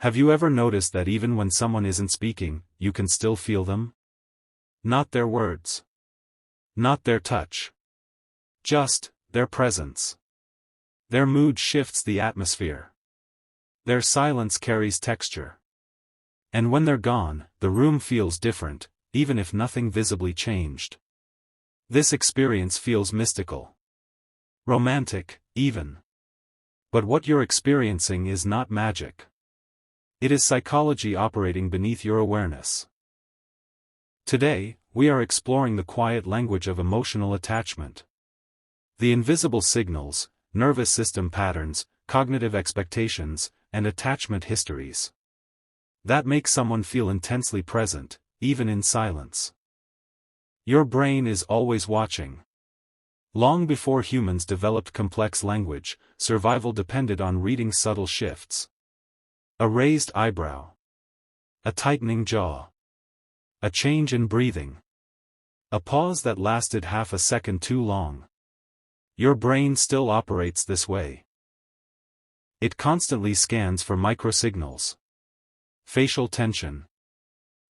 Have you ever noticed that even when someone isn't speaking, you can still feel them? Not their words. Not their touch. Just their presence. Their mood shifts the atmosphere. Their silence carries texture. And when they're gone, the room feels different, even if nothing visibly changed. This experience feels mystical. Romantic, even. But what you're experiencing is not magic. It is psychology operating beneath your awareness. Today, we are exploring the quiet language of emotional attachment. The invisible signals, nervous system patterns, cognitive expectations, and attachment histories that make someone feel intensely present, even in silence. Your brain is always watching. Long before humans developed complex language, survival depended on reading subtle shifts. A raised eyebrow. A tightening jaw. A change in breathing. A pause that lasted half a second too long. Your brain still operates this way. It constantly scans for microsignals. Facial tension.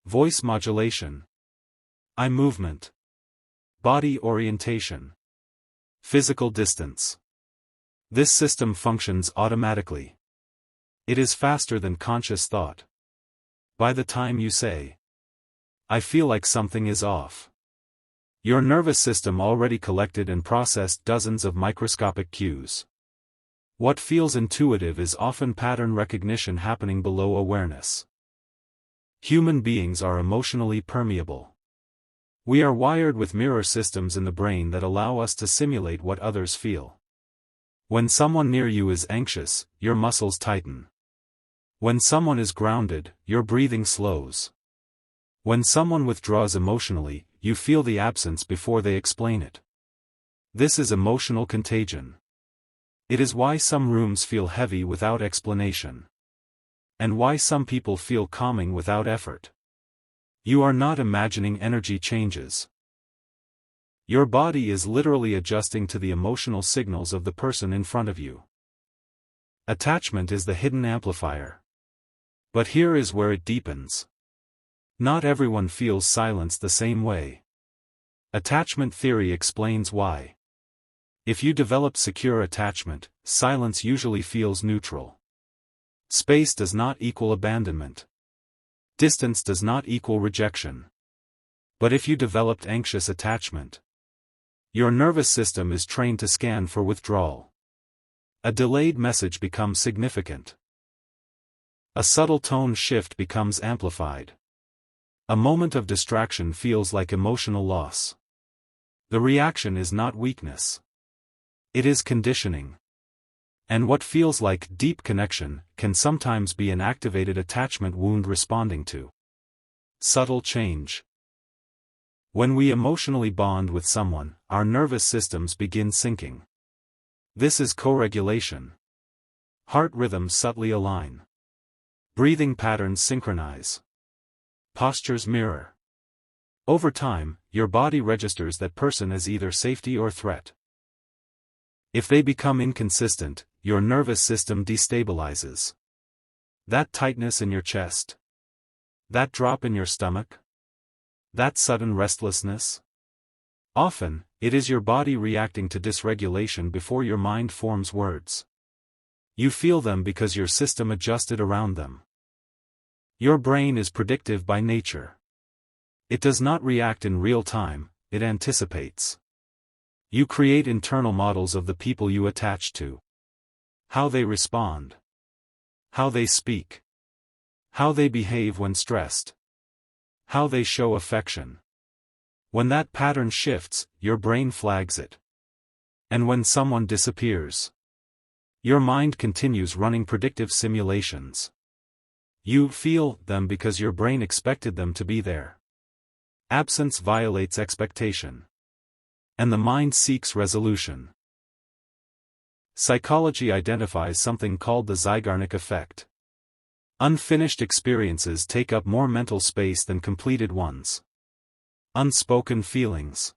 Voice modulation. Eye movement. Body orientation. Physical distance. This system functions automatically. It is faster than conscious thought. By the time you say, "I feel like something is off," your nervous system already collected and processed dozens of microscopic cues. What feels intuitive is often pattern recognition happening below awareness. Human beings are emotionally permeable. We are wired with mirror systems in the brain that allow us to simulate what others feel. When someone near you is anxious, your muscles tighten. When someone is grounded, your breathing slows. When someone withdraws emotionally, you feel the absence before they explain it. This is emotional contagion. It is why some rooms feel heavy without explanation. And why some people feel calming without effort. You are not imagining energy changes. Your body is literally adjusting to the emotional signals of the person in front of you. Attachment is the hidden amplifier. But here is where it deepens. Not everyone feels silence the same way. Attachment theory explains why. If you develop secure attachment, silence usually feels neutral. Space does not equal abandonment. Distance does not equal rejection. But if you developed anxious attachment, your nervous system is trained to scan for withdrawal. A delayed message becomes significant. A subtle tone shift becomes amplified. A moment of distraction feels like emotional loss. The reaction is not weakness. It is conditioning. And what feels like deep connection can sometimes be an activated attachment wound responding to subtle change. When we emotionally bond with someone, our nervous systems begin syncing. This is co-regulation. Heart rhythms subtly align. Breathing patterns synchronize. Postures mirror. Over time, your body registers that person as either safety or threat. If they become inconsistent, your nervous system destabilizes. That tightness in your chest. That drop in your stomach. That sudden restlessness. Often, it is your body reacting to dysregulation before your mind forms words. You feel them because your system adjusted around them. Your brain is predictive by nature. It does not react in real time, it anticipates. You create internal models of the people you attach to. How they respond. How they speak. How they behave when stressed. How they show affection. When that pattern shifts, your brain flags it. And when someone disappears, your mind continues running predictive simulations. You feel them because your brain expected them to be there. Absence violates expectation. And the mind seeks resolution. Psychology identifies something called the Zeigarnik effect. Unfinished experiences take up more mental space than completed ones. Unspoken feelings.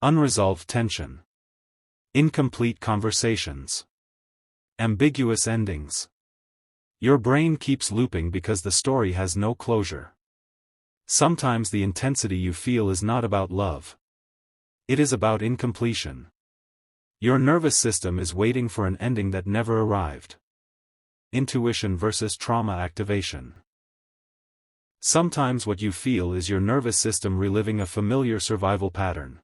Unresolved tension. Incomplete conversations. Ambiguous endings. Your brain keeps looping because the story has no closure. Sometimes the intensity you feel is not about love. It is about incompletion. Your nervous system is waiting for an ending that never arrived. Intuition versus trauma activation. Sometimes what you feel is your nervous system reliving a familiar survival pattern.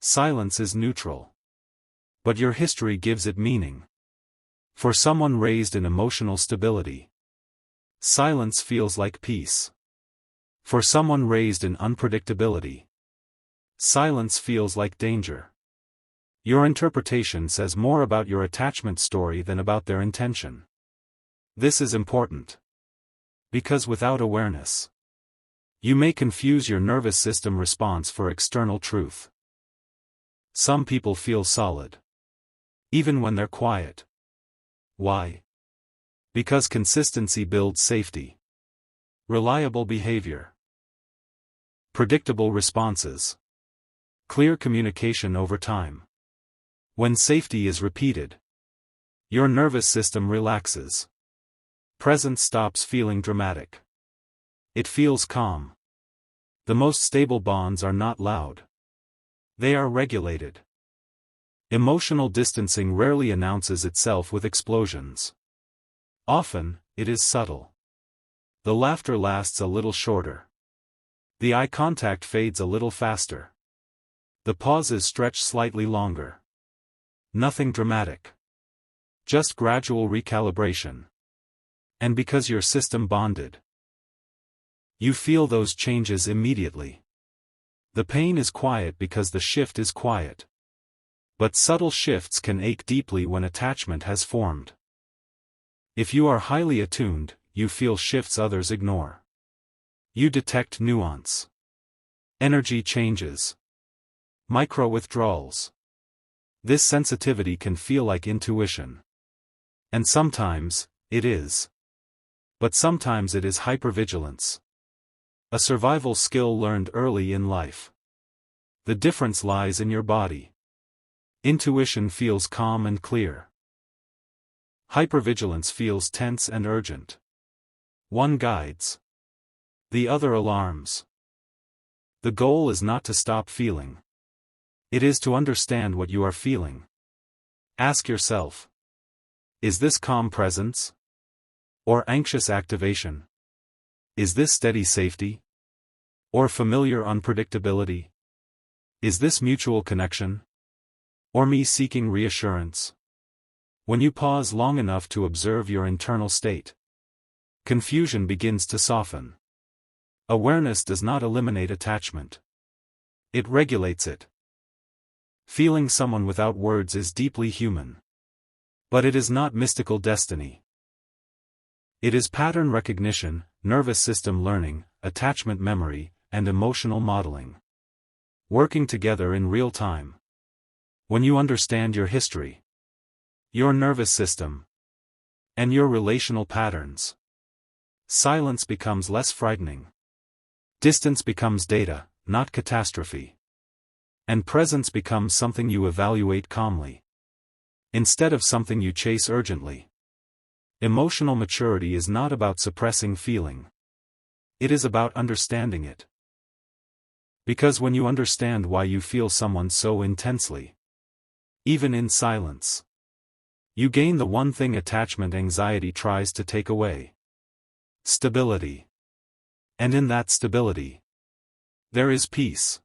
Silence is neutral. But your history gives it meaning. For someone raised in emotional stability, silence feels like peace. For someone raised in unpredictability, silence feels like danger. Your interpretation says more about your attachment story than about their intention. This is important. Because without awareness, you may confuse your nervous system response for external truth. Some people feel solid, even when they're quiet. Why? Because consistency builds safety. Reliable behavior. Predictable responses. Clear communication over time. When safety is repeated, your nervous system relaxes. Presence stops feeling dramatic. It feels calm. The most stable bonds are not loud. They are regulated. Emotional distancing rarely announces itself with explosions. Often, it is subtle. The laughter lasts a little shorter. The eye contact fades a little faster. The pauses stretch slightly longer. Nothing dramatic. Just gradual recalibration. And because your system bonded, you feel those changes immediately. The pain is quiet because the shift is quiet. But subtle shifts can ache deeply when attachment has formed. If you are highly attuned, you feel shifts others ignore. You detect nuance. Energy changes. Micro-withdrawals. This sensitivity can feel like intuition. And sometimes, it is. But sometimes it is hypervigilance. A survival skill learned early in life. The difference lies in your body. Intuition feels calm and clear. Hypervigilance feels tense and urgent. One guides. The other alarms. The goal is not to stop feeling. It is to understand what you are feeling. Ask yourself, is this calm presence? Or anxious activation? Is this steady safety? Or familiar unpredictability? Is this mutual connection? Or me seeking reassurance? When you pause long enough to observe your internal state, confusion begins to soften. Awareness does not eliminate attachment. It regulates it. Feeling someone without words is deeply human. But it is not mystical destiny. It is pattern recognition, nervous system learning, attachment memory, and emotional modeling. Working together in real time. When you understand your history, your nervous system, and your relational patterns, silence becomes less frightening. Distance becomes data, not catastrophe. And presence becomes something you evaluate calmly, instead of something you chase urgently. Emotional maturity is not about suppressing feeling. It is about understanding it. Because when you understand why you feel someone so intensely, even in silence, you gain the one thing attachment anxiety tries to take away: stability. And in that stability, there is peace.